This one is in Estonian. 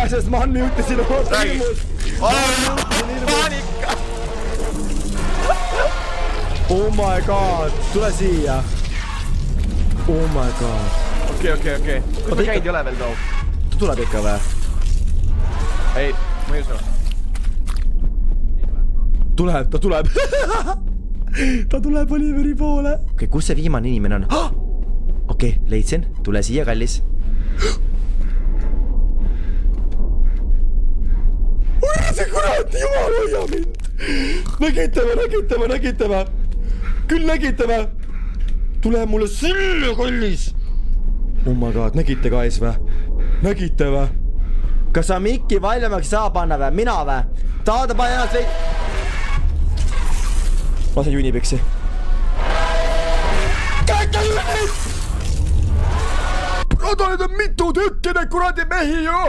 Sest ma unmutisin hirmus. Paanika! Oh my god, tule siia. Oh my god. Okei. Kus ma käinud ei ole veel too? Ta tuleb ikka või? Ei, ma ei usu. Ta tuleb. Ta tuleb Oliveri poole. Okei, kus see viimane inimene on? Okei, leidsin. Tule siia, kallis. Oi, see kurat, jumal hoia mind. Nägite või? Küll nägite või? Tule mulle siia, kallis. Oh my god, nägite guys või? Nägite või? Kas sa Mikki valjamaks saa panna või? Mina või? Tahad panna ennast veid? Lase juunipiksi. Käike üles! Nad olid mitu tükki need kuradi mehi ju!